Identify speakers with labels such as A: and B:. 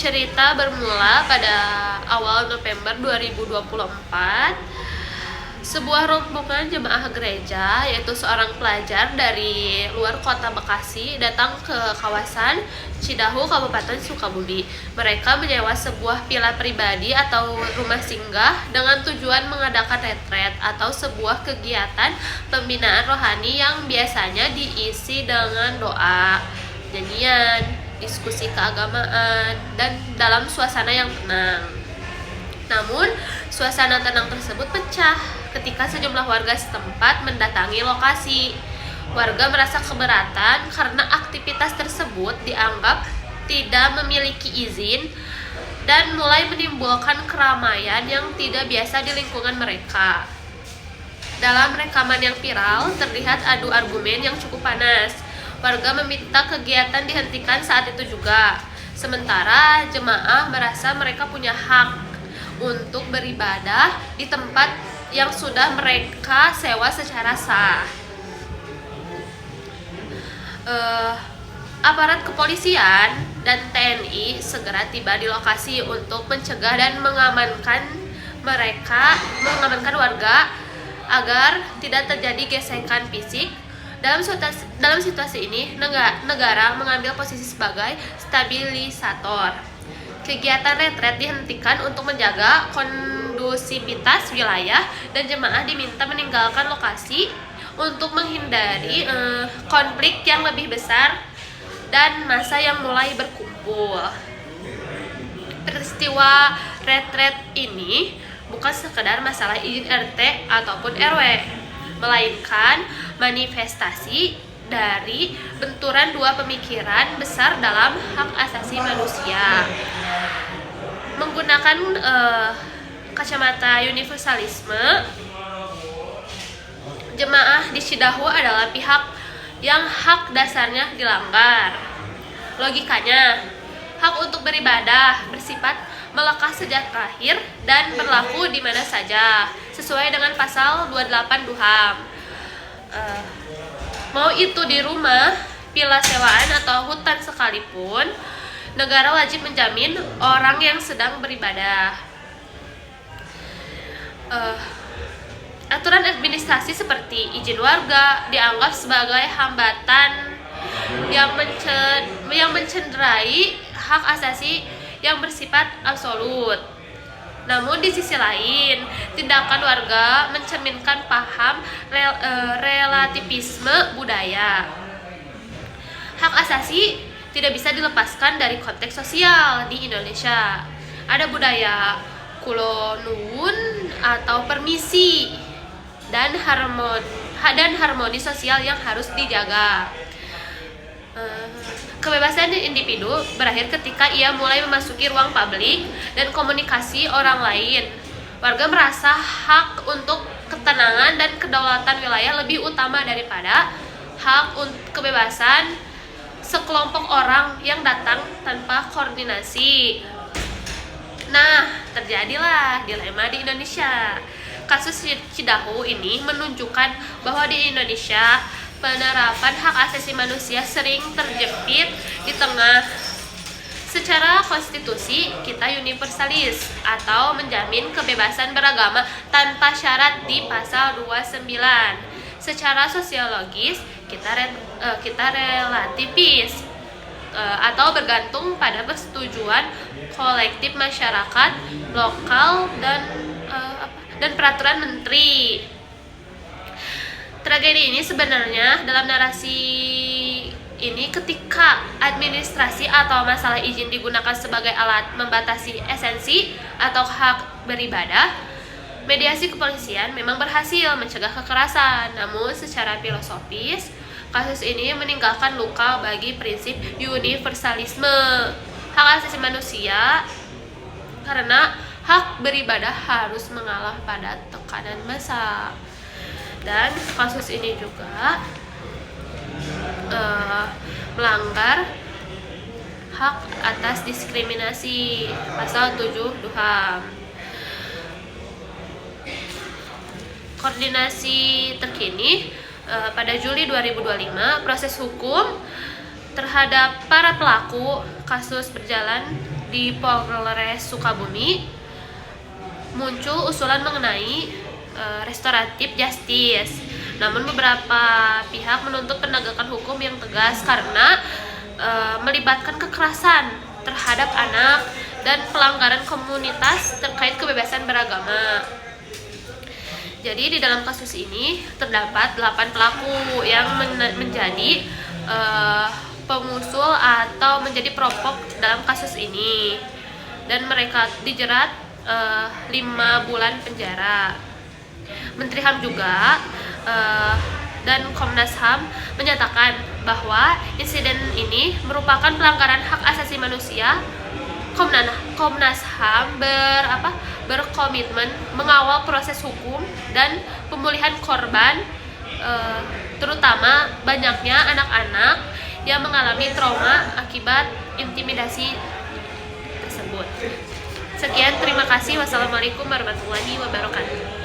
A: Cerita bermula pada awal November 2024. Sebuah rombongan jemaah gereja, yaitu seorang pelajar dari luar kota Bekasi, datang ke kawasan Cidahu, Kabupaten Sukabumi. Mereka menyewa sebuah villa pribadi atau rumah singgah dengan tujuan mengadakan retret atau sebuah kegiatan pembinaan rohani yang biasanya diisi dengan doa, nyanyian, diskusi keagamaan, dan dalam suasana yang tenang. Namun, suasana tenang tersebut pecah ketika sejumlah warga setempat mendatangi lokasi. Warga merasa keberatan karena aktivitas tersebut dianggap tidak memiliki izin dan mulai menimbulkan keramaian yang tidak biasa di lingkungan mereka. Dalam rekaman yang viral, terlihat adu argumen yang cukup panas. Warga meminta kegiatan dihentikan saat itu juga. Sementara jemaah merasa mereka punya hak untuk beribadah di tempat yang sudah mereka sewa secara sah. Aparat kepolisian dan TNI segera tiba di lokasi untuk mencegah dan mengamankan warga agar tidak terjadi gesekan fisik. Dalam situasi ini, negara mengambil posisi sebagai stabilisator. Kegiatan retret dihentikan untuk menjaga kondusivitas wilayah dan jemaah diminta meninggalkan lokasi untuk menghindari konflik yang lebih besar dan massa yang mulai berkumpul. Peristiwa retret ini bukan sekedar masalah izin RT ataupun RW, melainkan manifestasi dari benturan dua pemikiran besar dalam hak asasi manusia. Menggunakan kacamata universalisme, jemaah di Cidahu adalah pihak yang hak dasarnya dilanggar. Logikanya, hak untuk beribadah bersifat melekat sejak lahir dan berlaku di mana saja, sesuai dengan pasal 28 DUHAM. Mau itu di rumah, villa sewaan atau hutan sekalipun, negara wajib menjamin orang yang sedang beribadah. Aturan administrasi seperti izin warga dianggap sebagai hambatan yang mencederai hak asasi yang bersifat absolut. Namun di sisi lain, tindakan warga mencerminkan paham relativisme budaya. Hak asasi tidak bisa dilepaskan dari konteks sosial di Indonesia. Ada budaya kulo-nuwun atau permisi dan harmoni sosial yang harus dijaga. Kebebasan individu berakhir ketika ia mulai memasuki ruang publik dan komunikasi orang lain. Warga merasa hak untuk ketenangan dan kedaulatan wilayah lebih utama daripada hak kebebasan sekelompok orang yang datang tanpa koordinasi. Nah, terjadilah dilema di Indonesia. Kasus Cidahu ini menunjukkan bahwa di Indonesia penerapan hak asasi manusia sering terjepit di tengah. Secara konstitusi, kita universalis atau menjamin kebebasan beragama tanpa syarat di pasal 29. Secara sosiologis, kita relativis atau bergantung pada persetujuan kolektif masyarakat lokal dan peraturan menteri. Tragedi ini sebenarnya dalam narasi ini ketika administrasi atau masalah izin digunakan sebagai alat membatasi esensi atau hak beribadah, mediasi kepolisian memang berhasil mencegah kekerasan. Namun secara filosofis, kasus ini meninggalkan luka bagi prinsip universalisme hak asasi manusia, karena hak beribadah harus mengalah pada tekanan massa. Dan kasus ini juga melanggar hak atas diskriminasi pasal 7 DUHAM. Koordinasi terkini pada Juli 2025, proses hukum terhadap para pelaku kasus berjalan di Polres Sukabumi muncul usulan mengenai restoratif justice. Namun beberapa pihak menuntut penegakan hukum yang tegas karena melibatkan kekerasan terhadap anak dan pelanggaran komunitas terkait kebebasan beragama. Jadi di dalam kasus ini terdapat 8 pelaku yang menjadi pengusul atau menjadi peropok dalam kasus ini, dan mereka dijerat 5 bulan penjara. Menteri HAM juga dan Komnas HAM menyatakan bahwa insiden ini merupakan pelanggaran hak asasi manusia. Komnas HAM berkomitmen mengawal proses hukum dan pemulihan korban, terutama banyaknya anak-anak yang mengalami trauma akibat intimidasi tersebut. Sekian, terima kasih. Wassalamualaikum warahmatullahi wabarakatuh.